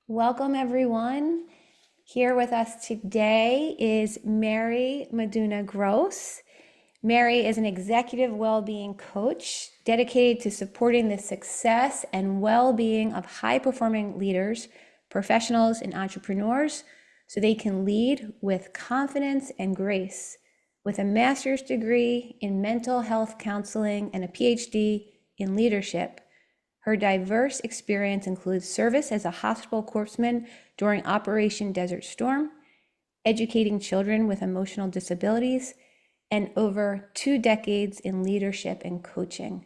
Welcome, everyone. Here with us today is Mary Meduna-Gross. Mary is an executive well-being coach dedicated to supporting the success and well-being of high-performing leaders, professionals, and entrepreneurs so they can lead with confidence and grace. With a master's degree in mental health counseling and a PhD in leadership, her diverse experience includes service as a hospital corpsman during Operation Desert Storm, educating children with emotional disabilities, and over 2 decades in leadership and coaching.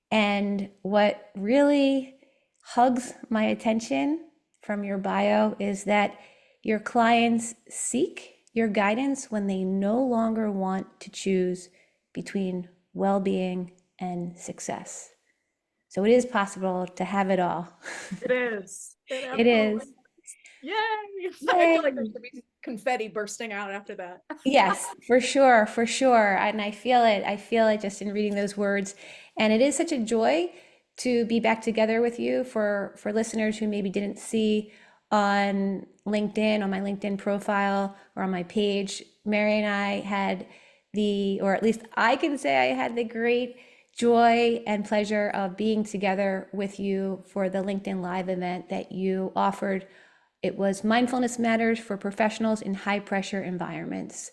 And what really hugs my attention from your bio is that your clients seek your guidance when they no longer want to choose between well-being and success. So it is possible to have it all. It is. It It absolutely is. is. Yay! I feel like there Yay. should be confetti bursting out after that. Yes, for sure, for sure. And I feel it. I feel it just in reading those words. And it is such a joy to be back together with you for listeners who maybe didn't see on LinkedIn, on my LinkedIn profile or on my page. Mary and I had or at least I can say I had the great joy and pleasure of being together with you for the LinkedIn Live event that you offered. It was Mindfulness Matters for Professionals in High Pressure Environments.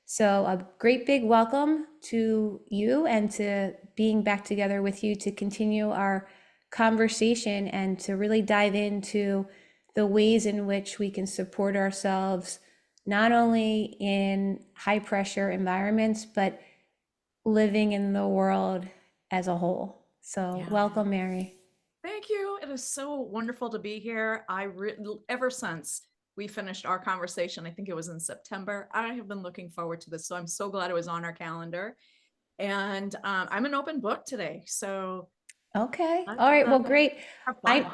So, a great big welcome to you and to being back together with you to continue our conversation and to really dive into the ways in which we can support ourselves, not only in high pressure environments, but living in the world as a whole. So, Yeah. welcome, Mary. Thank you. It is so wonderful to be here. Ever since we finished our conversation, I think it was in September, I have been looking forward to this. So I'm so glad it was on our calendar. And I'm an open book today. So Okay. let's All right. Well, great. have I, fun.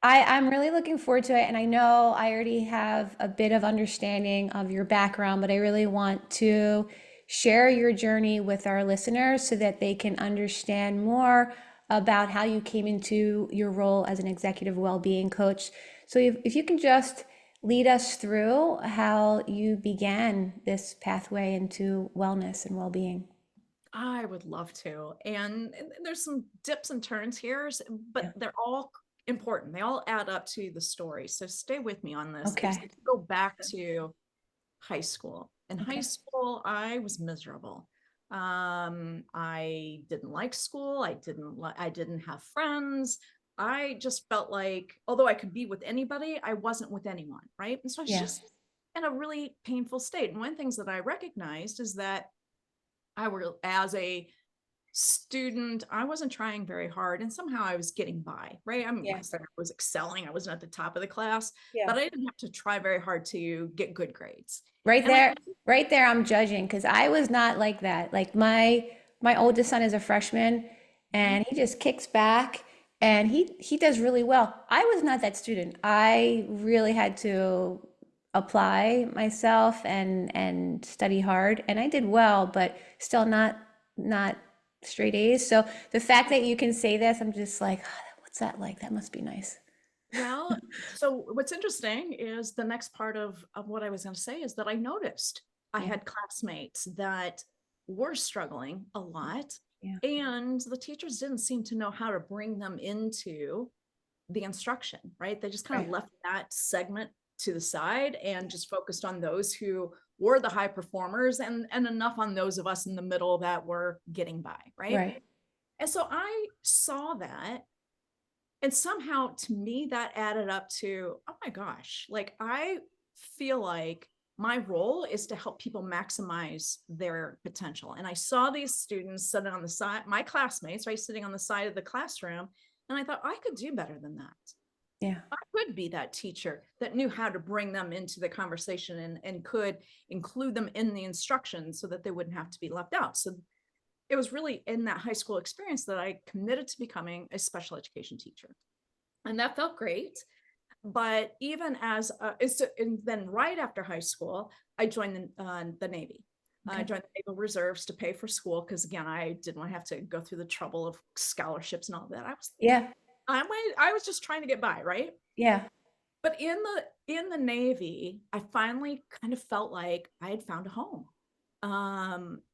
I'm really looking forward to it. And I know I already have a bit of understanding of your background, but I really want to share your journey with our listeners so that they can understand more about how you came into your role as an executive well-being coach. So if you can just lead us through how you began this pathway into wellness and well-being. I would love to. And there's some dips and turns here, but Yeah. they're all important. They all add up to the story. So stay with me on this. Let's Okay. go back to high school. In high Okay. school, I was miserable. I didn't like school. I didn't have friends. I just felt like, although I could be with anybody, I wasn't with anyone, right? And so I was Yeah. just in a really painful state. And one of the things that I recognized is that as a student, I wasn't trying very hard and somehow I was getting by, right? Yeah. I said I was excelling. I wasn't at the top of the class, Yeah. but I didn't have to try very hard to get good grades. Right And I, there, right there, I'm judging because I was not like that. Like my oldest son is a freshman and he just kicks back and he does really well. I was not that student. I really had to apply myself and study hard and I did well, but still not straight A's. So the fact that you can say this, I'm just like, "Oh, what's that like? That must be nice." well, so what's interesting is the next part of what I was going to say is that I noticed I Yeah. had classmates that were struggling a lot, Yeah. and the teachers didn't seem to know how to bring them into the instruction, right? They just kind of Right. left that segment to the side and just focused on those who were the high performers and enough on those of us in the middle that were getting by, right? Right. And so I saw that, and somehow to me that added up to, oh my gosh, like I feel like my role is to help people maximize their potential. And I saw these students sitting on the side, my classmates, right, sitting on the side of the classroom, and I thought I could do better than that. Yeah. I could be that teacher that knew how to bring them into the conversation and could include them in the instruction so that they wouldn't have to be left out. So it was really in that high school experience that I committed to becoming a special education teacher. And that felt great. But even and then right after high school, I joined the Navy. I Okay. joined the Naval Reserves to pay for school because, again, I didn't want to have to go through the trouble of scholarships and all that. Yeah. I was just trying to get by, right? Yeah. But in the Navy, I finally kind of felt like I had found a home.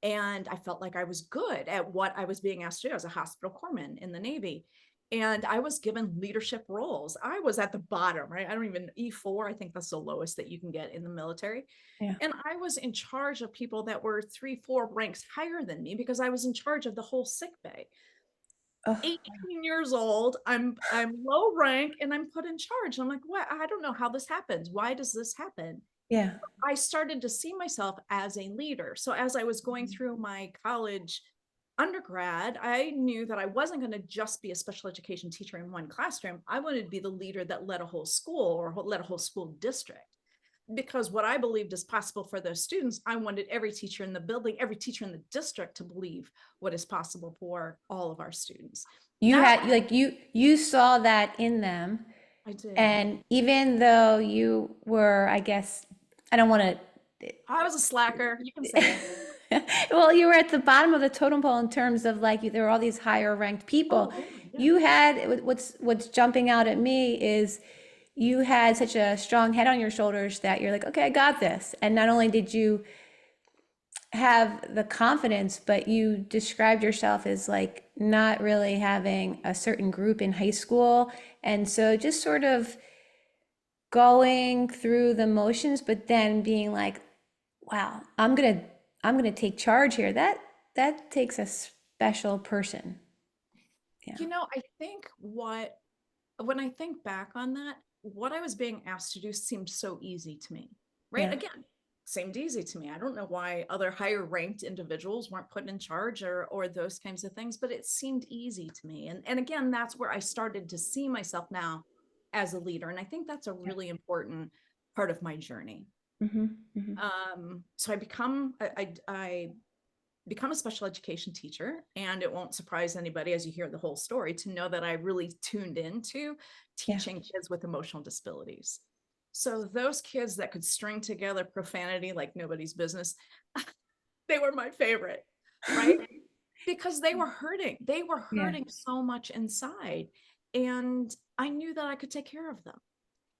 And I felt like I was good at what I was being asked to do. I was a hospital corpsman in the Navy. And I was given leadership roles. I was at the bottom, right? I don't even E4, I think that's the lowest that you can get in the military. Yeah. And I was in charge of people that were 3, 4 ranks higher than me because I was in charge of the whole sick bay. Oh, 18 years old, I'm low rank and I'm put in charge. I'm like, what? I don't know how this happens. Why does this happen? yeah. I started to see myself as a leader. So as I was going through my college undergrad, I knew that I wasn't going to just be a special education teacher in one classroom. I wanted to be the leader that led a whole school or led a whole school district. Because what I believed is possible for those students, I wanted every teacher in the building, every teacher in the district to believe what is possible for all of our students. You That had like you saw that in them, I did. and even though you were, I guess, I don't want I was a slacker. You can say to. it. Well, you were at the bottom of the totem pole in terms of like there were all these higher ranked people. Oh, yeah. You had what's jumping out at me is you had such a strong head on your shoulders that you're like, okay, I got this. And not only did you have the confidence, but you described yourself as like not really having a certain group in high school. And so just sort of going through the motions, but then being like, wow, I'm gonna take charge here. That takes a special person. Yeah. I think when I think back on that, what I was being asked to do seemed so easy to me, right? Yeah. Again, seemed easy to me. I don't know why other higher ranked individuals weren't put in charge or those kinds of things, but it seemed easy to me. And again, that's where I started to see myself now as a leader. And I think that's a Yeah. really important part of my journey. Mm-hmm. Mm-hmm. So I become a special education teacher, and it won't surprise anybody as you hear the whole story to know that I really tuned into Yeah. teaching kids with emotional disabilities. So those kids that could string together profanity like nobody's business, they were my favorite, right? Because they were hurting. They were Yeah. hurting so much inside, and I knew that I could take care of them.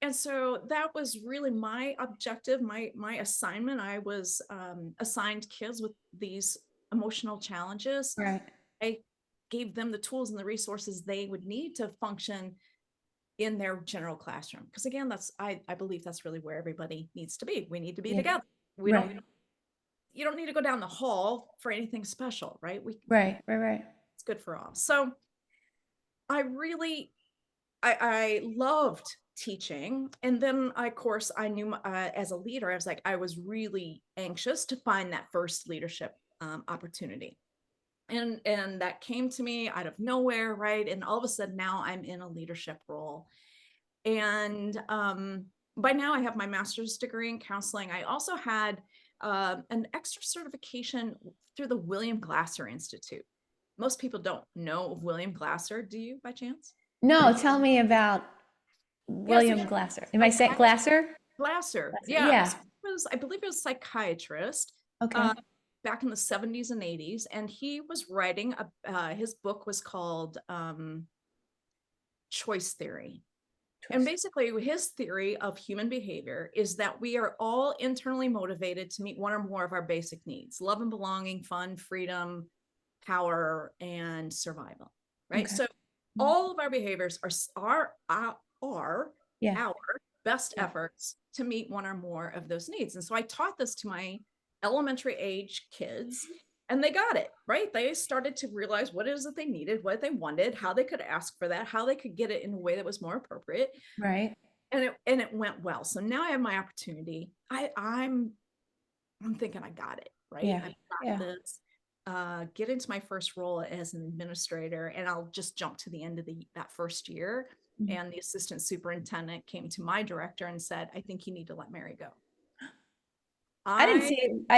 And so that was really my objective, my assignment. I was assigned kids with these emotional challenges. Right. I gave them the tools and the resources they would need to function in their general classroom. Because again, I believe that's really where everybody needs to be. We need to be Yeah. together. We don't Right. You don't need to go down the hall for anything special, right? Right. Right. Right. It's good for all. So I really I loved teaching. And then, of course, I knew as a leader, I was really anxious to find that first leadership opportunity. And that came to me out of nowhere, right? And all of a sudden now I'm in a leadership role. And by now I have my master's degree in counseling. I also had an extra certification through the William Glasser Institute. Most people don't know of William Glasser. Do you, by chance? No, tell me about Yeah, so William Glasser. Am I saying psychiatrist Glasser? Glasser, Glasser. yeah. Yeah. So I believe he was a psychiatrist Okay. uh, back in the 70s and 80s, and he was writing his book was called Choice Theory. And Choice. basically, his theory of human behavior is that we are all internally motivated to meet one or more of our basic needs: love and belonging, fun, freedom, power, and survival. Right. Okay. So all of our behaviors are Yeah. our best Yeah. efforts to meet one or more of those needs. And so I taught this to my elementary age kids, and they got it, right? They started to realize what it is that they needed, what they wanted, how they could ask for that, how they could get it in a way that was more appropriate. Right. And it went well. So now I have my opportunity. I'm thinking I got it, right? Yeah. I've got Yeah. this. Get into my first role as an administrator, and I'll just jump to the end of that first year. Mhm. And the assistant superintendent came to my director and said, "I think you need to let Mary go." I I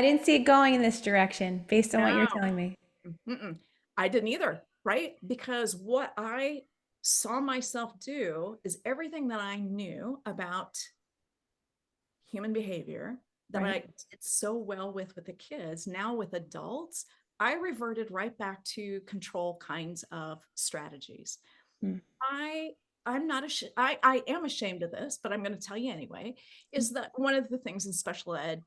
didn't see it going in this direction based on what you're no, telling me. I didn't either, right? Because what I saw myself do is everything that I knew about human behavior that I Right. did so well with the kids, now with adults, I reverted right back to control kinds of strategies. Mm. I I'm not ashamed. I am ashamed of this, but I'm going to tell you anyway, is that one of the things in special ed,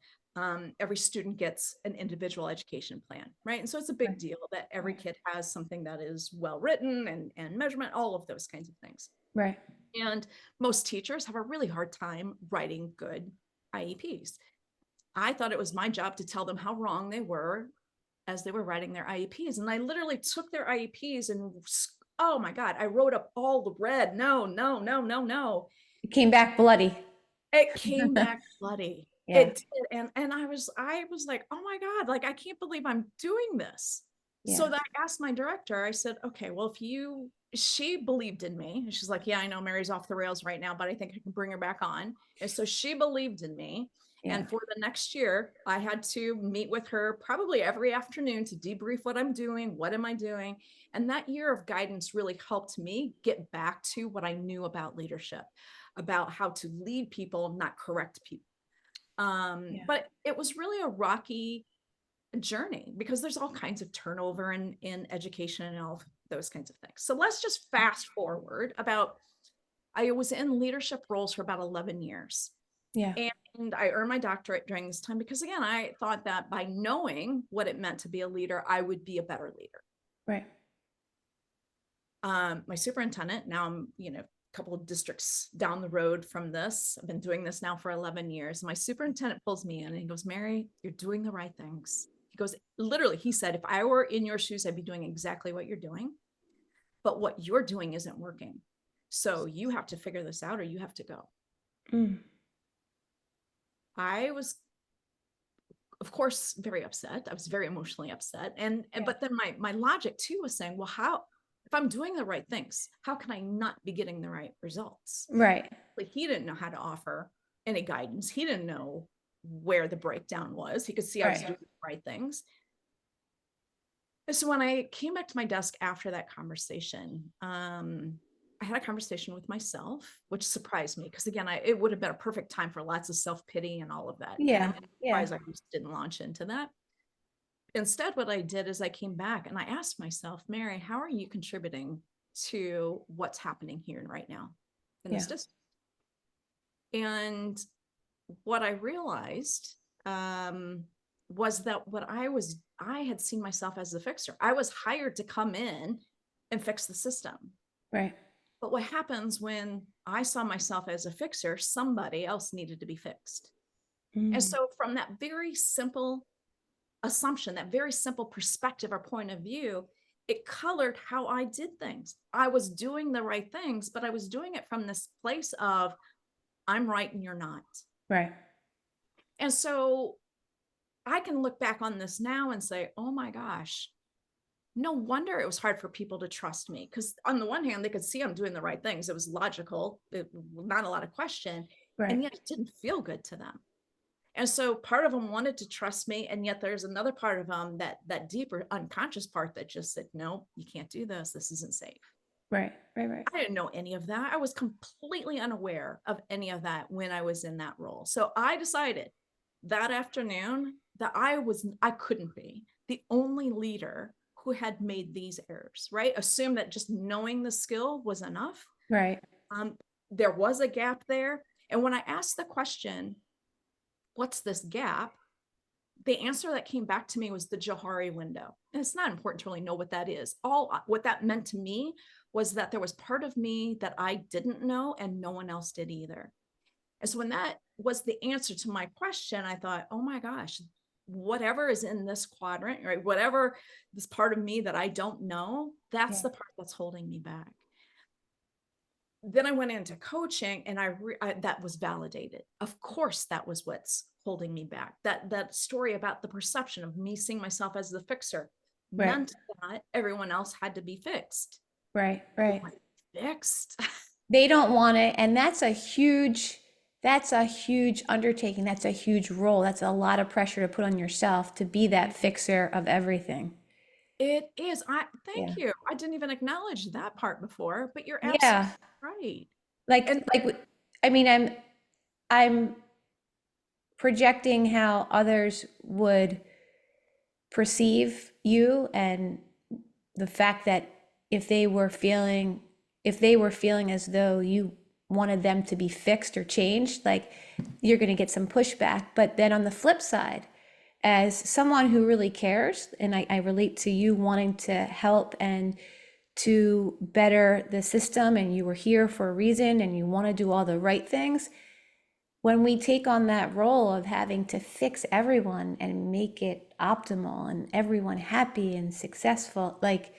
every student gets an individual education plan, right? And so it's a big Right, deal that every right, kid has something that is well written and measurement, all of those kinds of things. right. And most teachers have a really hard time writing good IEPs. I thought it was my job to tell them how wrong they were as they were writing their IEPs. And I literally took their IEPs and, oh my God, I wrote up all the red. No, no, no, no, no. It came back bloody. It came back bloody. Yeah, It did. And I was like, oh my God, like I can't believe I'm doing this. So yeah, that I asked my director, I said, okay, well, she believed in me. And she's like, yeah, I know Mary's off the rails right now, but I think I can bring her back on. And so she believed in me. yeah, And for the next year, I had to meet with her probably every afternoon to debrief what I'm doing, what am I doing. And that year of guidance really helped me get back to what I knew about leadership, about how to lead people, not correct people. yeah, But it was really a rocky journey because there's all kinds of turnover in education and all those kinds of things. So let's just fast forward about, I was in leadership roles for about 11 years. yeah, And I earned my doctorate during this time because, again, I thought that by knowing what it meant to be a leader, I would be a better leader. right. My superintendent, now I'm, a couple of districts down the road from this. I've been doing this now for 11 years. My superintendent pulls me in and he goes, Mary, you're doing the right things. He goes, literally, he said, if I were in your shoes, I'd be doing exactly what you're doing. But what you're doing isn't working. So you have to figure this out or you have to go. Mm, I was, of course, very upset. I was very emotionally upset. yeah, But then my logic too was saying, well, if I'm doing the right things, how can I not be getting the right results? right, Like he didn't know how to offer any guidance. He didn't know where the breakdown was. He could see I was right, doing the right things. And so when I came back to my desk after that conversation, I had a conversation with myself, which surprised me because again, it would have been a perfect time for lots of self-pity and all of that. And yeah, I'm yeah, surprised I just didn't launch into that. Instead, what I did is I came back and I asked myself, Mary, how are you contributing to what's happening here and right now in this yeah, district? And what I realized was that I had seen myself as the fixer. I was hired to come in and fix the system. right. But what happens when I saw myself as a fixer, somebody else needed to be fixed. And Mm, so from that very simple assumption, that very simple perspective or point of view, it colored how I did things. I was doing the right things, but I was doing it from this place of I'm right and you're not. right, And so I can look back on this now and say, oh my gosh, no wonder it was hard for people to trust me. Because on the one hand, they could see I'm doing the right things. It was logical, not a lot of question. right, And yet it didn't feel good to them. And so part of them wanted to trust me. And yet there's another part of them, that deeper unconscious part that just said, no, you can't do this. This isn't safe. right, right, right. I didn't know any of that. I was completely unaware of any of that when I was in that role. So I decided that afternoon that I couldn't be the only leader who had made these errors, right? Assume that just knowing the skill was enough. Right. Um, there was a gap there. And when I asked the question, what's this gap? The answer that came back to me was the Johari window. And it's not important to really know what that is. All what that meant to me was that there was part of me that I didn't know and no one else did either. And so when that was the answer to my question, I thought, oh my gosh, whatever is in this quadrant, right? Whatever this part of me that I don't know, that's Yeah, the part that's holding me back. Then I went into coaching and that was validated. Of course, that was what's holding me back. That story about the perception of me seeing myself as the fixer right, meant that everyone else had to be fixed. right, right. Fixed. They don't want it, and that's a huge undertaking. That's a huge role. That's a lot of pressure to put on yourself to be that fixer of everything. It is. Yeah. Thank you. I didn't even acknowledge that part before, but you're absolutely Yeah. right. Like And I mean, I'm projecting how others would perceive you and the fact that if they were feeling if they were feeling as though you wanted them to be fixed or changed, like you're going to get some pushback. But then on the flip side, as someone who really cares, and I relate to you wanting to help and to better the system, and you were here for a reason and you want to do all the right things. When we take on that role of having to fix everyone and make it optimal and everyone happy and successful, like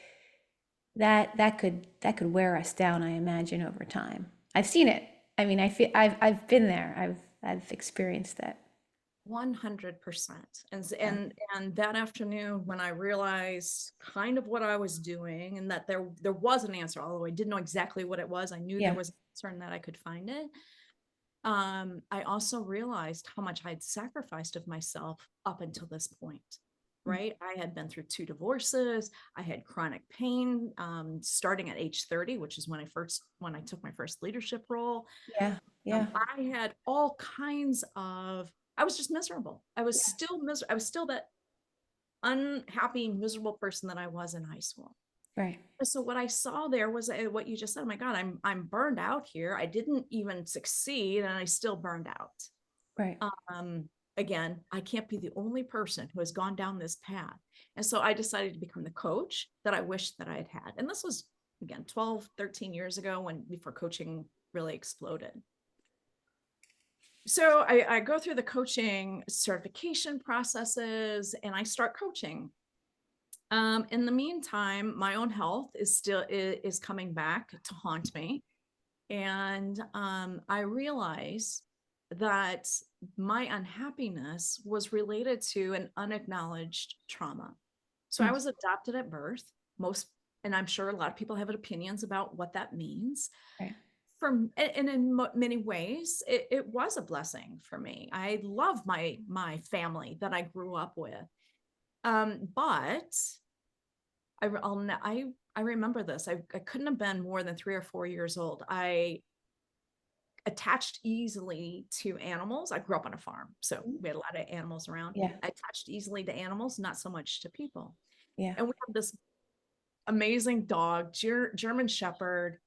that could wear us down, I imagine, over time. I've seen it. I mean, I've been there. I've experienced that. 100%. Yeah. And that afternoon when I realized kind of what I was doing and that there was an answer, although I didn't know exactly what it was, I knew there Yeah. was an answer and that I could find it. I also realized how much I'd sacrificed of myself up until this point. Right. I had been through 2 divorces. I had chronic pain, starting at age 30, which is when I took my first leadership role. Yeah. Yeah. I had all kinds of, I was just miserable. I was still miserable. I was still that unhappy, miserable person that I was in high school. Right. So what I saw there was what you just said. Oh my God, I'm burned out here. I didn't even succeed and I still burned out. Right. Um, Again, I can't be the only person who has gone down this path. And so I decided to become the coach that I wished that I had had. And this was, again, 12, 13 years ago before coaching really exploded. So I go through the coaching certification processes and I start coaching. In the meantime, my own health is coming back to haunt me. And I realize that my unhappiness was related to an unacknowledged trauma. So I Mm. was adopted at birth. And I'm sure a lot of people have opinions about what that means. Right. And in many ways, it was a blessing for me. I love my family that I grew up with. But I remember this. I couldn't have been more than 3 or 4 years old. I attached easily to animals. I grew up on a farm, so we had a lot of animals around. Yeah. I attached easily to animals, not so much to people. Yeah. And we have this amazing dog, German Shepherd.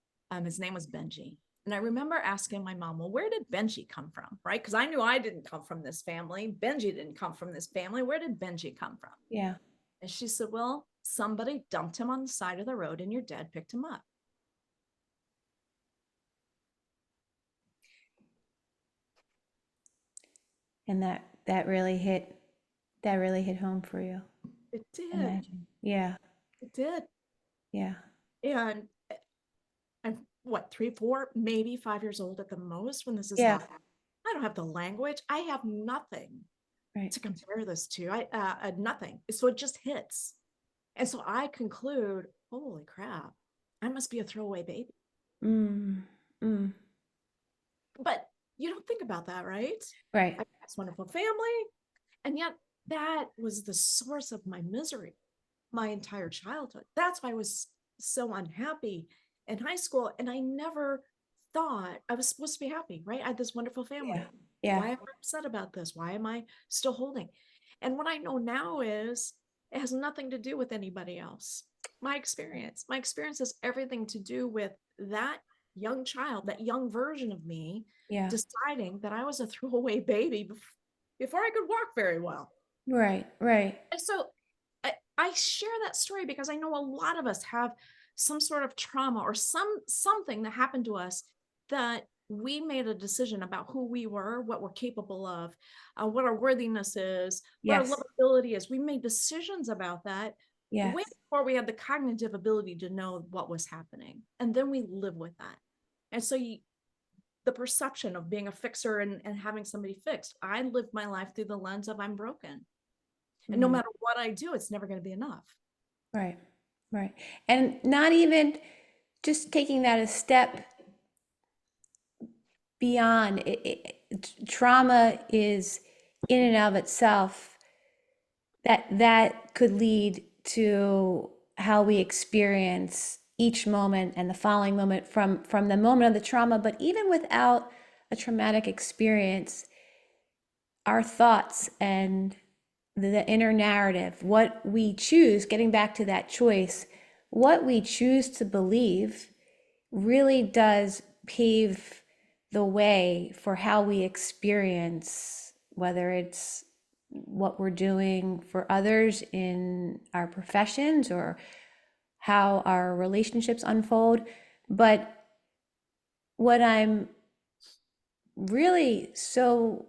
His name was Benji. And I remember asking my mom, well, where did Benji come from? Right? Because I knew I didn't come from this family. Benji didn't come from this family. Where did Benji come from? Yeah. And she said, well, somebody dumped him on the side of the road and your dad picked him up. And that really hit home for you. It did. Imagine. Yeah. It did. Yeah. And I'm what, 3, 4, maybe 5 years old at the most when this is Yeah. happening. I don't have the language. I have nothing Right. to compare this to. Nothing. So it just hits. And so I conclude, holy crap, I must be a throwaway baby. Mm. Mm. But you don't think about that, right? Right. I have this wonderful family. And yet that was the source of my misery my entire childhood. That's why I was so unhappy in high school. And I never thought I was supposed to be happy, right? I had this wonderful Yeah. family. Yeah. Why am I upset about this? Why am I still holding? And what I know now is it has nothing to do with anybody else. My experience has everything to do with that young child, that young version of me Yeah. deciding that I was a throwaway baby before I could walk very well. Right. Right. And so I share that story because I know a lot of us have some sort of trauma or something that happened to us that we made a decision about who we were, what we're capable of, what our worthiness is, what our Yes. lovability is. We made decisions about that way Yes. before we had the cognitive ability to know what was happening. And then we live with that. And so the perception of being a fixer and having somebody fixed, I live my life through the lens of I'm broken. And no Mm. matter what I do, it's never going to be enough. Right. Right. And not even just taking that a step beyond trauma is in and of itself that could lead to how we experience each moment and the following moment from the moment of the trauma. But even without a traumatic experience, our thoughts and the inner narrative, what we choose, getting back to that choice, what we choose to believe really does pave the way for how we experience, whether it's what we're doing for others in our professions or how our relationships unfold. But what I'm really so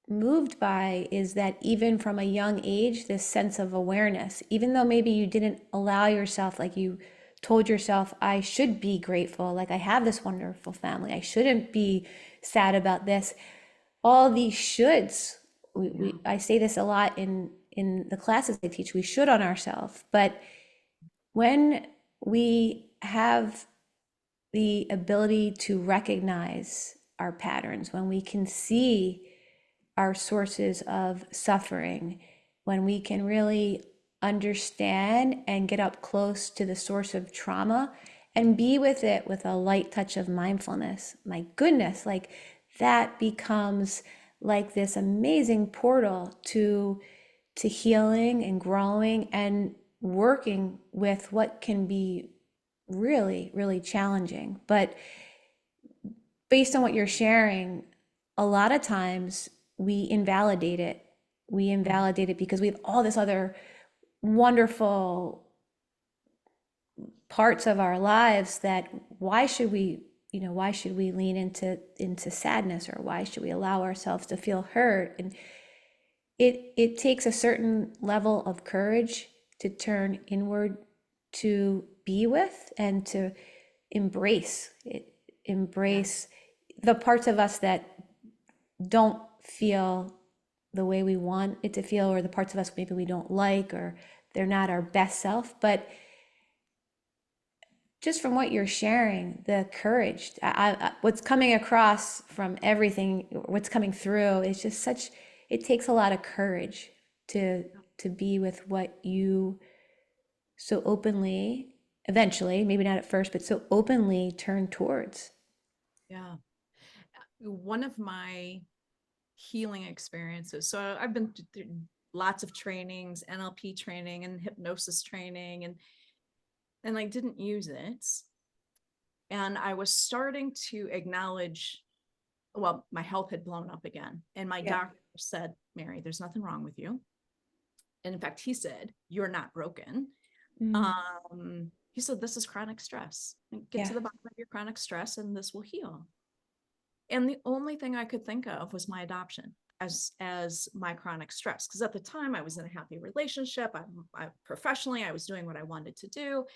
moved by is that even from a young age, this sense of awareness, even though maybe you didn't allow yourself, like you told yourself, I should be grateful, like I have this wonderful family, I shouldn't be sad about this. All these shoulds, Yeah. I say this a lot in the classes I teach, we should on ourselves. But when we have the ability to recognize our patterns, when we can see our sources of suffering, when we can really understand and get up close to the source of trauma and be with it with a light touch of mindfulness, my goodness, like that becomes like this amazing portal to healing and growing and working with what can be really, really challenging. But based on what you're sharing, a lot of times we invalidate it. We invalidate it because we have all this other wonderful parts of our lives that why should we, why should we lean into sadness, or why should we allow ourselves to feel hurt? And it takes a certain level of courage to turn inward, to be with and to embrace it, Yeah. embrace the parts of us that don't feel the way we want it to feel, or the parts of us maybe we don't like, or they're not our best self. But just from what you're sharing, the courage, what's coming across from everything, what's coming through is just such, it takes a lot of courage to to be with what you so openly, eventually, maybe not at first, but so openly turn towards. Yeah. One of my healing experiences. So I've been through lots of trainings, NLP training and hypnosis training, and I didn't use it. And I was starting to acknowledge, well, my health had blown up again. And my Yeah. doctor said, Mary, there's nothing wrong with you. And in fact, he said, you're not broken. Mm, He said, this is chronic stress. Get yeah. to the bottom of your chronic stress and this will heal. And the only thing I could think of was my adoption as my chronic stress, because at the time I was in a happy relationship. I professionally, I was doing what I wanted to do,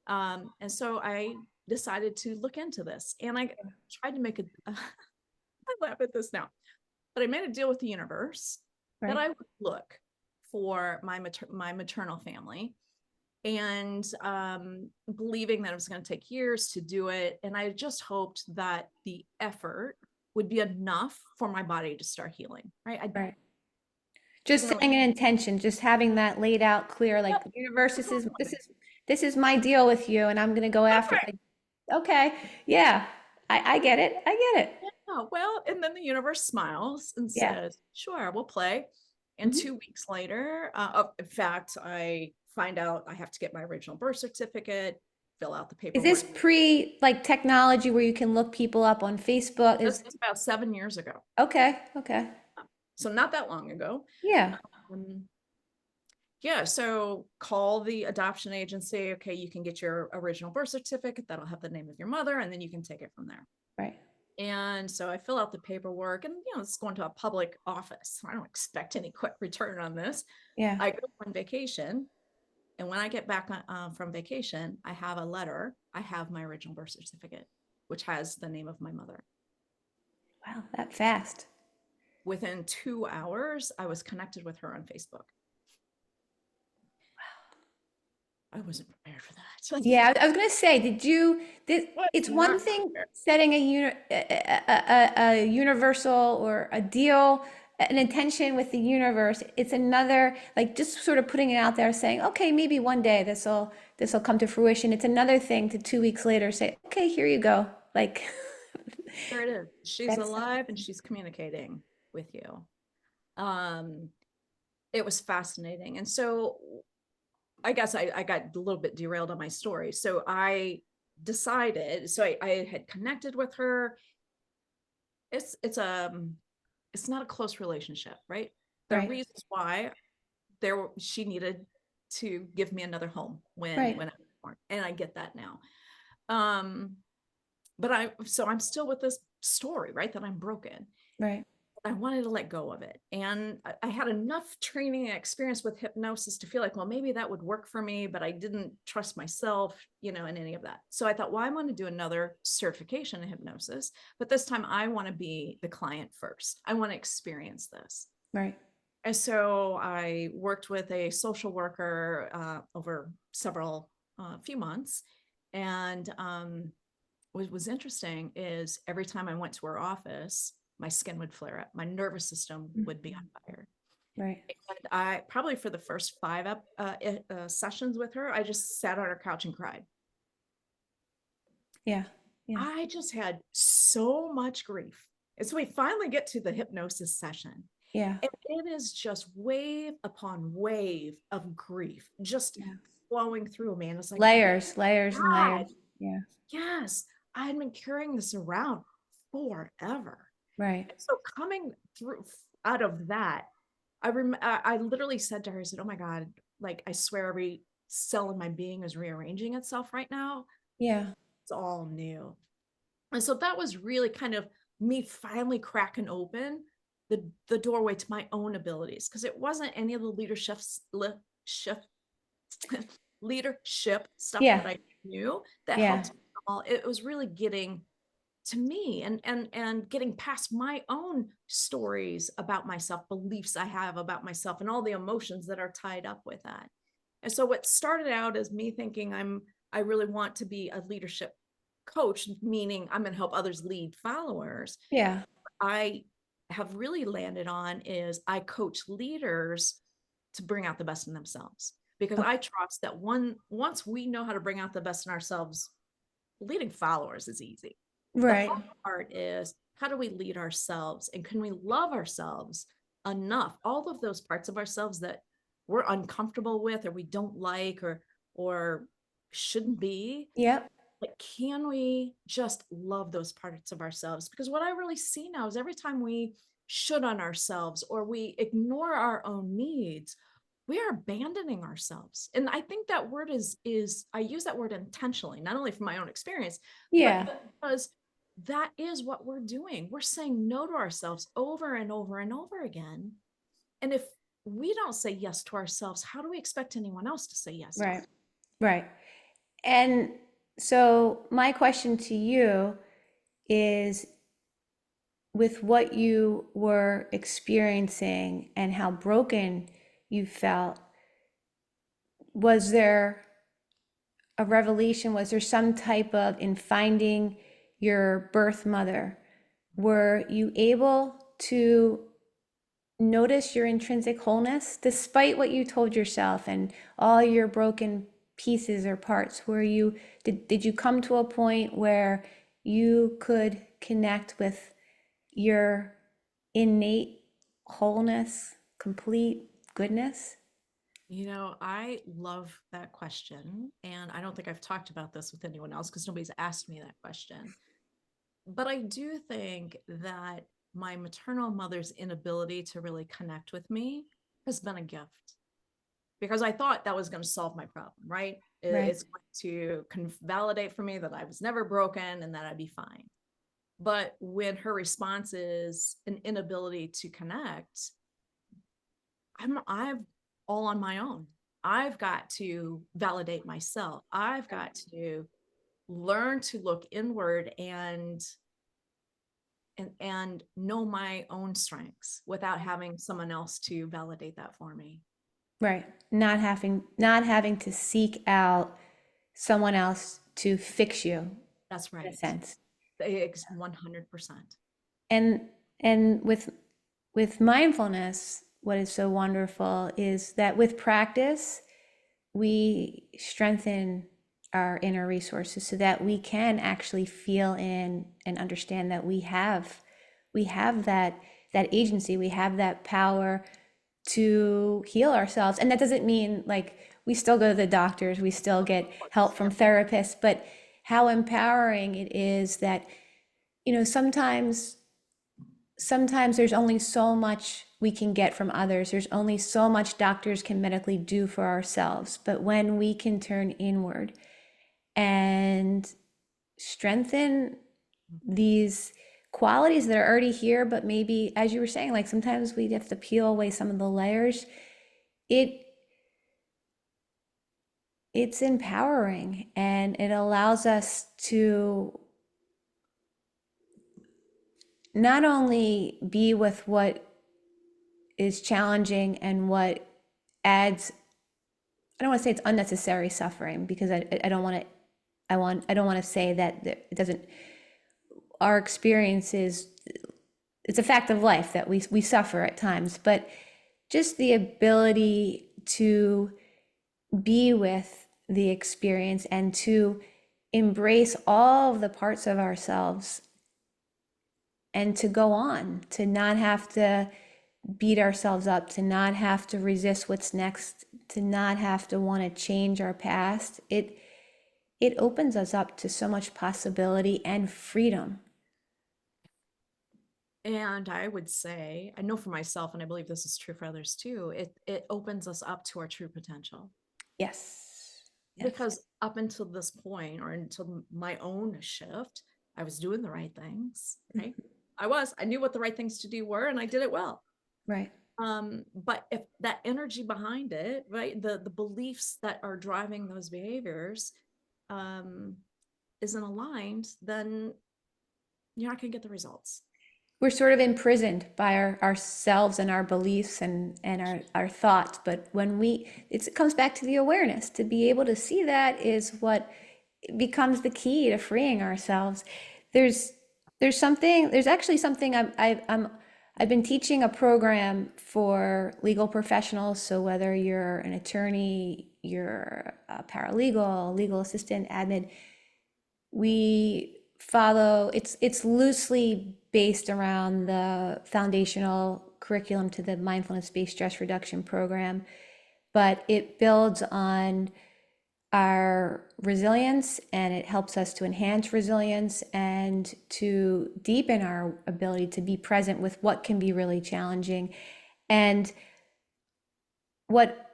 and so I decided to look into this, and I tried to make a I laugh at this now, but I made a deal with the universe that Right. I would look for my maternal family, and believing that it was going to take years to do it. And I just hoped that the effort would be enough for my body to start healing. Right. I Right. didn't Just really. setting an intention, just having that laid out clear, like Yep, the universe, totally. this is my deal with you, and I'm gonna go That's after it. right. Like, okay, yeah, I get it. I get it. Yeah. Well, and then the universe smiles and Yeah. says, sure, we'll play. And Mhm. 2 weeks later, in fact, I find out I have to get my original birth certificate, fill out the Is this paperwork. pre like technology where you can look people up on Facebook? This Is was about 7 years ago. okay, okay. So not that long ago. Yeah, Um, yeah, so call the adoption agency. Okay, you can get your original birth certificate. That'll have the name of your mother, and then you can take it from there. right. And so I fill out the paperwork, and it's going to a public office. I don't expect any quick return on this. Yeah. I go on vacation, and when I get back from vacation, I have a letter. I have my original birth certificate, which has the name of my mother. Wow, that fast. Within 2 hours, I was connected with her on Facebook. I wasn't prepared for that. Yeah, I was gonna say, did you, this, Was it's one not thing prepared. setting a universal or a deal, an intention with the universe. It's another, like just sort of putting it out there saying, okay, maybe one day this will come to fruition. It's another thing to 2 weeks later say, okay, here you go. Like There it is. She's that's alive and she's communicating with you. Um, it was fascinating. And so I guess I got a little bit derailed on my story. So I decided, so I had connected with her. It's it's not a close relationship, right? There are Right. reasons why she needed to give me another home Right. when I was born, and I get that now. Um, but I'm still with this story, right? That I'm broken. Right. I wanted to let go of it. And I had enough training and experience with hypnosis to feel like, well, maybe that would work for me, but I didn't trust myself, in any of that. So I thought, well, I want to do another certification in hypnosis, but this time I want to be the client first. I want to experience this. Right. And so I worked with a social worker over several few months. And what was interesting is every time I went to her office, my skin would flare up, my nervous system would be on fire. Right. And I probably for the first five sessions with her, I just sat on her couch and cried. Yeah. Yeah. I just had so much grief. And so we finally get to the hypnosis session. Yeah. And it is just wave upon wave of grief, just Yeah. flowing through me. And it's like, Layers, layers and God, layers. Yeah. yes, I had been carrying this around forever. Right. So coming through out of that, I literally said to her, I said, "Oh my God, like I swear every cell in my being is rearranging itself right now. Yeah. It's all new." And so that was really kind of me finally cracking open the doorway to my own abilities, because it wasn't any of the shift, leadership stuff Yeah. that I knew that Yeah. helped me at all. It was really getting to me and getting past my own stories about myself, beliefs I have about myself, and all the emotions that are tied up with that. And so what started out as me thinking I really want to be a leadership coach, meaning I'm going to help others lead followers, Yeah. I have really landed on is I coach leaders to bring out the best in themselves, because I Okay. trust that once we know how to bring out the best in ourselves, leading followers is easy. The Right. hard part is, how do we lead ourselves, and can we love ourselves enough? All of those parts of ourselves that we're uncomfortable with, or we don't like, or shouldn't be, Yep. like, can we just love those parts of ourselves? Because what I really see now is every time we should on ourselves or we ignore our own needs, we are abandoning ourselves. And I think that word is I use that word intentionally, not only from my own experience, but Yeah. because that is what we're doing. We're saying no to ourselves over and over and over again. And if we don't say yes to ourselves, how do we expect anyone else to say yes to us? Right. Right. And so my question to you is, with what you were experiencing and how broken you felt, was there a revelation? Was there some type of, in finding your birth mother, were you able to notice your intrinsic wholeness despite what you told yourself and all your broken pieces or parts? Were you, did you come to a point where you could connect with your innate wholeness, complete goodness? I love that question. And I don't think I've talked about this with anyone else because nobody's asked me that question. But I do think that my maternal mother's inability to really connect with me has been a gift, because I thought that was going to solve my problem, right? Right. It's going to validate for me that I was never broken and that I'd be fine. But when her response is an inability to connect, I'm all on my own. I've got to validate myself. I've got to learn to look inward and know my own strengths without having someone else to validate that for me. Right. Not having to seek out someone else to fix you, That's in a right. sense. 100%. And and with mindfulness, what is so wonderful is that with practice, we strengthen our inner resources so that we can actually feel in and understand that we have that agency, we have that power to heal ourselves. And that doesn't mean, like, we still go to the doctors, we still get help from therapists, but how empowering it is that, sometimes there's only so much we can get from others. There's only so much doctors can medically do for ourselves. But when we can turn inward and strengthen these qualities that are already here, but maybe, as you were saying, like sometimes we have to peel away some of the layers, it it's empowering, and it allows us to not only be with what is challenging and what adds, I don't want to say it's unnecessary suffering, because I don't want to, I don't want to say that it doesn't, our experience is, it's a fact of life that we suffer at times, but just the ability to be with the experience and to embrace all of the parts of ourselves, and to go on, to not have to beat ourselves up, to not have to resist what's next, to not have to want to change our past. It opens us up to so much possibility and freedom. And I would say, I know for myself, and I believe this is true for others too, it opens us up to our true potential. Yes. Yes. Because up until this point, or until my own shift, I was doing the right things, right? I knew what the right things to do were, and I did it well. Right. But if that energy behind it, right, the beliefs that are driving those behaviors isn't aligned, then you're not going to get the results. We're sort of imprisoned by ourselves and our beliefs and our thoughts. But when it comes back to the awareness. To be able to see that is what becomes the key to freeing ourselves. There's there's actually something I've been teaching a program for legal professionals. So whether you're an attorney, you're a paralegal, legal assistant, admin, we follow, it's loosely based around the foundational curriculum to the mindfulness-based stress reduction program, but it builds on our resilience, and it helps us to enhance resilience and to deepen our ability to be present with what can be really challenging. And what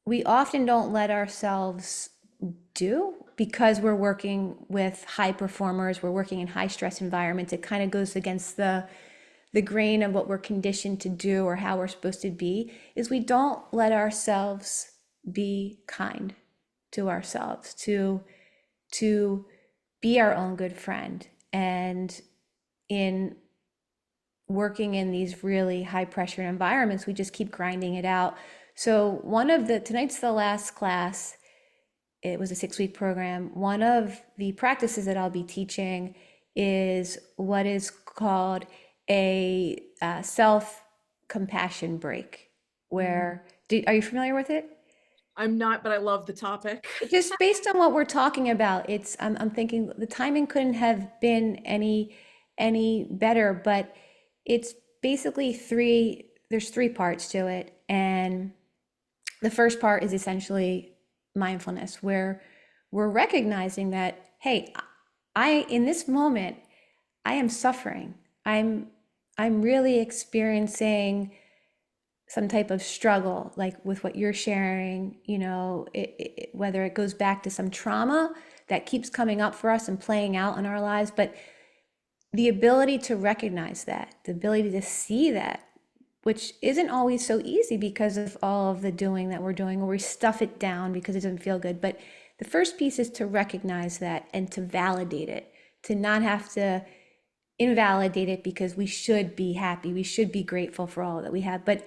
we often don't let ourselves do, because we're working with high performers, we're working in high stress environments, it kind of goes against the grain of what we're conditioned to do or how we're supposed to be, is we don't let ourselves be kind to ourselves, to be our own good friend. And in working in these really high pressure environments, we just keep grinding it out. So tonight's the last class. It was a 6-week program. One of the practices that I'll be teaching is what is called a self-compassion break, where, are you familiar with it? I'm not, but I love the topic. Just based on what we're talking about, I'm thinking the timing couldn't have been any better, but it's basically there's 3 parts to it. And the first part is essentially mindfulness, where we're recognizing that, hey, in this moment, I am suffering. I'm really experiencing some type of struggle, like with what you're sharing, whether it goes back to some trauma that keeps coming up for us and playing out in our lives, but the ability to recognize that, the ability to see that, which isn't always so easy because of all of the doing that we're doing, or we stuff it down because it doesn't feel good. But the first piece is to recognize that and to validate it, to not have to invalidate it because we should be happy, we should be grateful for all that we have. But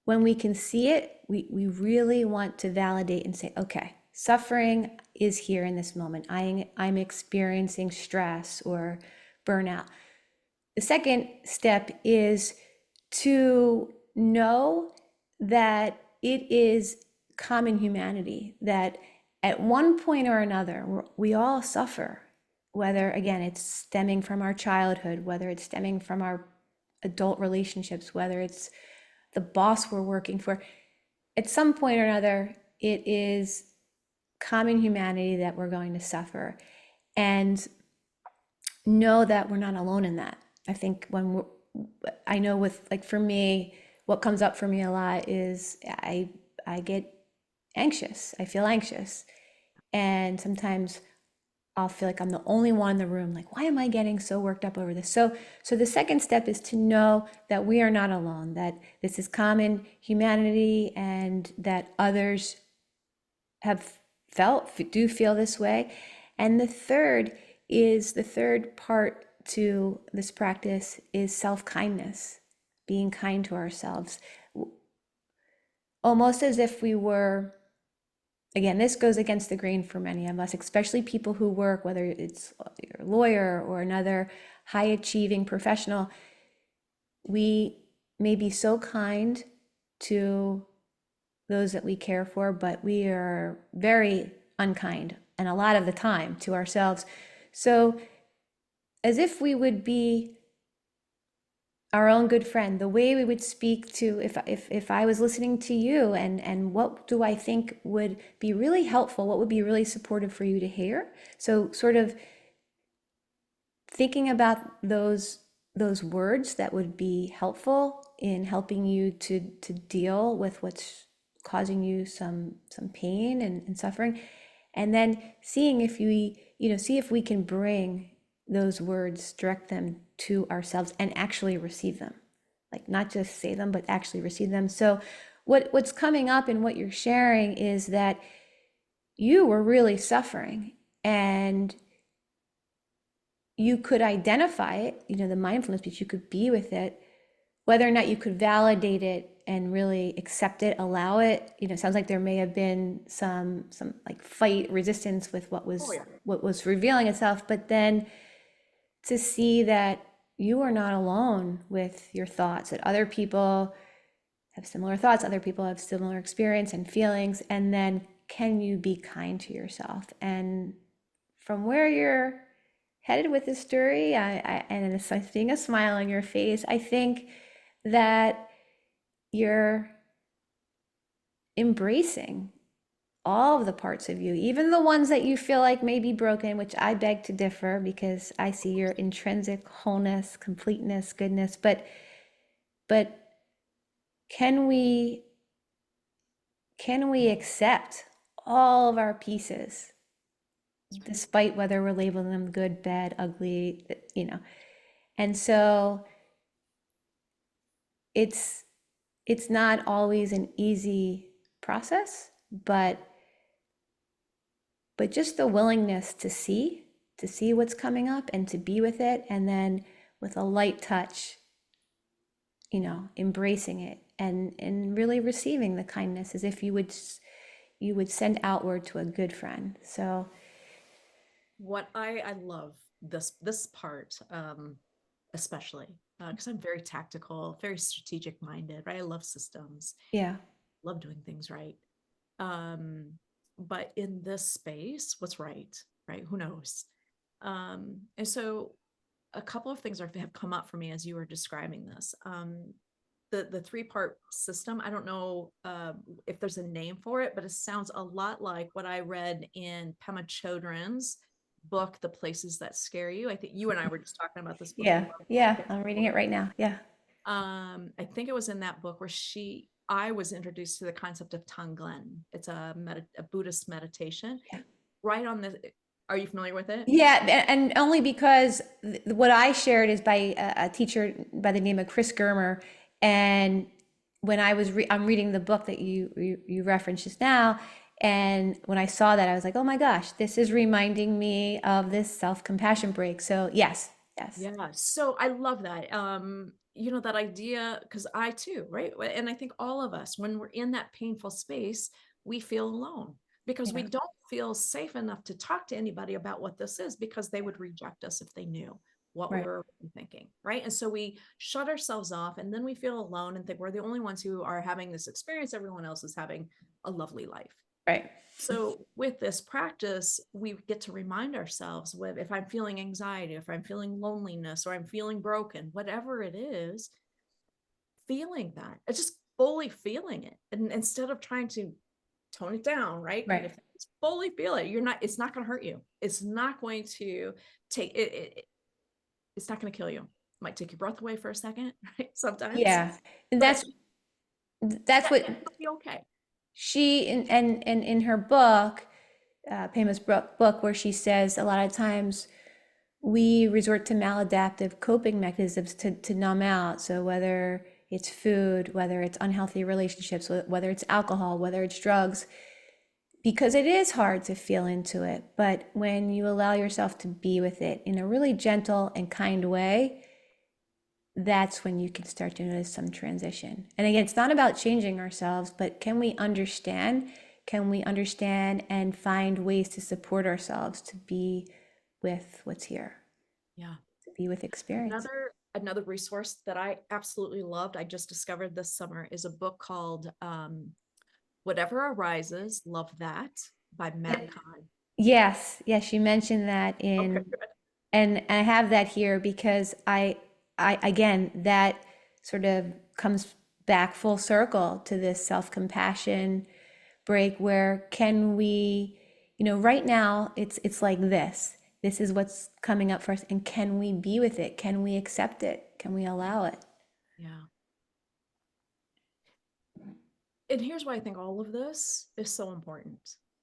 when we can see it, we really want to validate and say, okay, suffering is here in this moment. I'm experiencing stress or burnout. The second step is to know that it is common humanity, that at one point or another, we all suffer, whether, again, it's stemming from our childhood, whether it's stemming from our adult relationships, whether it's the boss we're working for. At some point or another, it is common humanity that we're going to suffer, and know that we're not alone in that. I think I know with, like, for me, what comes up for me a lot is I get anxious. I feel anxious. And sometimes I'll feel like I'm the only one in the room. Like, why am I getting so worked up over this? So the second step is to know that we are not alone, that this is common humanity, and that others have do feel this way. And the third part to this practice is self-kindness, being kind to ourselves, almost as if we were, again, this goes against the grain for many of us, especially people who work, whether it's a lawyer or another high achieving professional. We may be so kind to those that we care for, but we are very unkind, and a lot of the time, to ourselves. So, as if we would be our own good friend, the way we would speak to, if I was listening to you, and what do I think would be really helpful, what would be really supportive for you to hear. So sort of thinking about those words that would be helpful in helping you to deal with what's causing you some pain and suffering, and then seeing if see if we can bring those words, direct them to ourselves, and actually receive them, like not just say them but actually receive them. So what's coming up in what you're sharing is that you were really suffering, and you could identify it, the mindfulness, but you could be with it. Whether or not you could validate it and really accept it, allow it, it sounds like there may have been some like fight resistance with Oh yeah. what was revealing itself, but then to see that you are not alone with your thoughts, that other people have similar thoughts, other people have similar experience and feelings, and then can you be kind to yourself? And from where you're headed with this story, and seeing a smile on your face, I think that you're embracing all of the parts of you, even the ones that you feel like may be broken, which I beg to differ, because I see your intrinsic wholeness, completeness, goodness. But can we accept all of our pieces, despite whether we're labeling them good, bad, ugly? And so it's not always an easy process, but just the willingness to see what's coming up and to be with it, and then with a light touch, embracing it, and really receiving the kindness as if you would send outward to a good friend. So What I love this part, especially because I'm very tactical, very strategic minded, right? I love systems, yeah, love doing things right. Um, but in this space, what's right? Who knows? And so a couple of things have come up for me as you were describing this. The three-part system, I don't know if there's a name for it, but it sounds a lot like what I read in Pema Chodron's book, The Places That Scare You. I think you and I were just talking about this book. I yeah, love yeah, it. I'm reading it right now. Yeah, I think it was in that book where I was introduced to the concept of Tonglen. It's a Buddhist meditation. yeah. Right on the, are you familiar with it? Yeah, and only because what I shared is by a teacher by the name of Chris Germer, and when I'm reading the book that you referenced just now, and when I saw that, I was like, oh my gosh, this is reminding me of this self-compassion break. So yes, yes, Yeah. So I love that. That idea, because I too, right? And I think all of us, when we're in that painful space, we feel alone because we yeah, don't feel safe enough to talk to anybody about what this is because they would reject us if they knew what we right, were thinking, right? And so we shut ourselves off and then we feel alone and think we're the only ones who are having this experience. Everyone else is having a lovely life. right, So with this practice, we get to remind ourselves if I'm feeling anxiety, if I'm feeling loneliness, or I'm feeling broken, whatever it is, feeling that, it's just fully feeling it. And instead of trying to tone it down, right? Kind right, of thing. Just fully feel it. You're not, it's not going to hurt you. It's not going to take it, it's not going to kill you. It might take your breath away for a second, right? Sometimes, Yeah. And but that's what it'll be okay. she and in her book, famous book, where she says a lot of times we resort to maladaptive coping mechanisms to numb out. So whether it's food, whether it's unhealthy relationships, whether it's alcohol, whether it's drugs, because it is hard to feel into it. But when you allow yourself to be with it in a really gentle and kind way, that's when you can start to notice some transition. And again, it's not about changing ourselves, but can we understand? Can we understand and find ways to support ourselves to be with what's here, Yeah. to be with experience? Another resource that I absolutely loved, I just discovered this summer, is a book called Whatever Arises, Love That by Matt Kahn. Yes, yes, you mentioned that Okay, in, good. and I have that here because I again, that sort of comes back full circle to this self-compassion break where can we, right now it's like this. This is what's coming up for us, and can we be with it? Can we accept it? Can we allow it? Yeah. And here's why I think all of this is so important.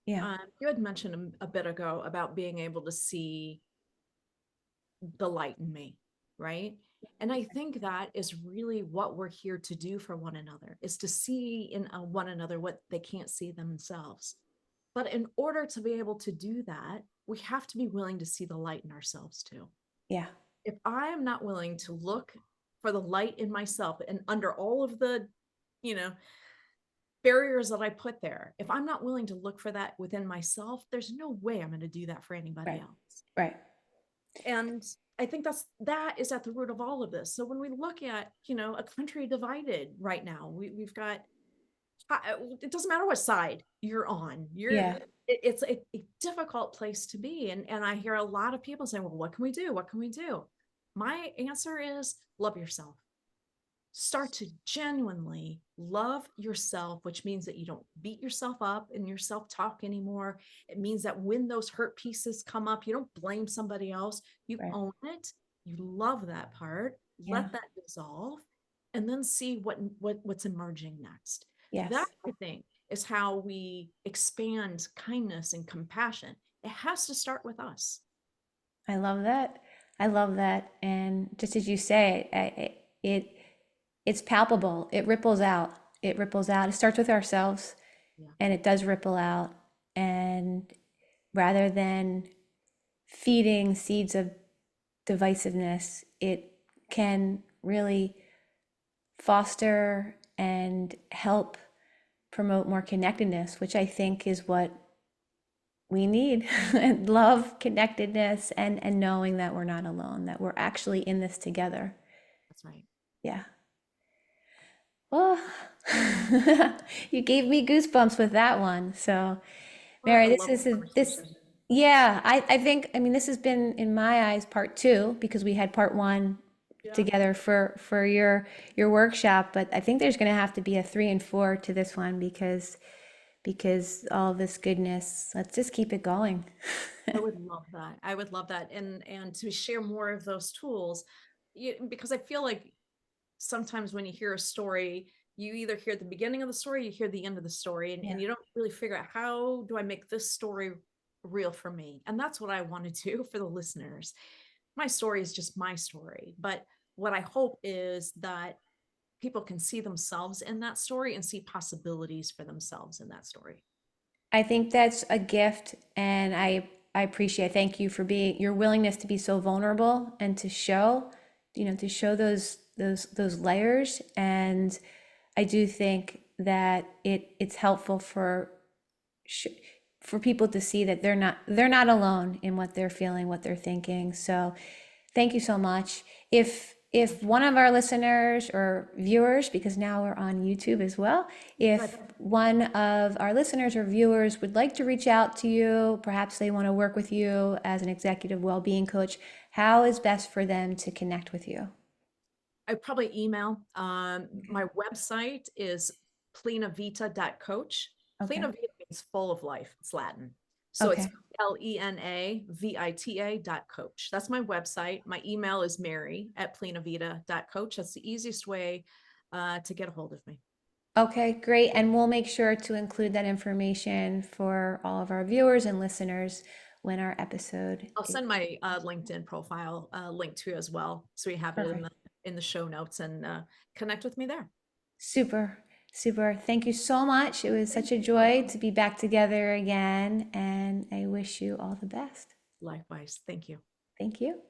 Yeah, You had mentioned a bit ago about being able to see the light in me, right? And I think that is really what we're here to do for one another, is to see in one another what they can't see themselves. But in order to be able to do that, we have to be willing to see the light in ourselves too. yeah, If I am not willing to look for the light in myself and under all of the, you know, barriers that I put there, if I'm not willing to look for that within myself, there's no way I'm going to do that for anybody right, else. right. And I think that is at the root of all of this. So when we look at, a country divided right now, we've got, it doesn't matter what side you're on, Yeah, it's a difficult place to be. And I hear a lot of people saying, well, what can we do? What can we do? My answer is love yourself. Start to genuinely love yourself, which means that you don't beat yourself up in your self-talk anymore. It means that when those hurt pieces come up, you don't blame somebody else. You right. own it. You love that part. Yeah, Let that dissolve, and then see what's emerging next. That, yes. I think, is how we expand kindness and compassion. It has to start with us. I love that. I love that. And just as you say, it's palpable. It ripples out. It ripples out. It starts with ourselves, Yeah, and it does ripple out. And rather than feeding seeds of divisiveness, it can really foster and help promote more connectedness, which I think is what we need. And love, connectedness, and knowing that we're not alone, that we're actually in this together. that's right. Yeah. Well, you gave me goosebumps with that one. So, Well, Mary, I this love is the this. conversation. Yeah, I think, I mean, this has been in my eyes part two because we had part one Yeah. together for your workshop, but I think there's going to have to be a three and four to this one because all this goodness. Let's just keep it going. I would love that. I would love that. And to share more of those tools, because I feel like sometimes when you hear a story, you either hear the beginning of the story, you hear the end of the story, Yeah. and you don't really figure out, how do I make this story real for me? And that's what I want to do for the listeners. My story is just my story. But what I hope is that people can see themselves in that story and see possibilities for themselves in that story. I think that's a gift, and I appreciate. Thank you for being your willingness to be so vulnerable and to show, to show those layers. And I do think that it's helpful sh- for people to see that they're not alone in what they're feeling, what they're thinking. So thank you so much. If one of our listeners or viewers, because now we're on YouTube as well, Good. if one of our listeners or viewers would like to reach out to you, perhaps they want to work with you as an executive well-being coach, how is best for them to connect with you? I probably email. My website is plenavita.coach. Okay. Plenavita It's full of life. It's Latin. So it's Okay. lenavita.coach. That's my website. My email is mary@plenavita.coach. That's the easiest way to get a hold of me. Okay, great. And we'll make sure to include that information for all of our viewers and listeners when our episode I'll is send my LinkedIn profile link to you as well, so you have it perfect. in the show notes, and connect with me there. Super, super. Thank you so much. It was such a joy to be back together again, and I wish you all the best. Likewise, thank you. Thank you.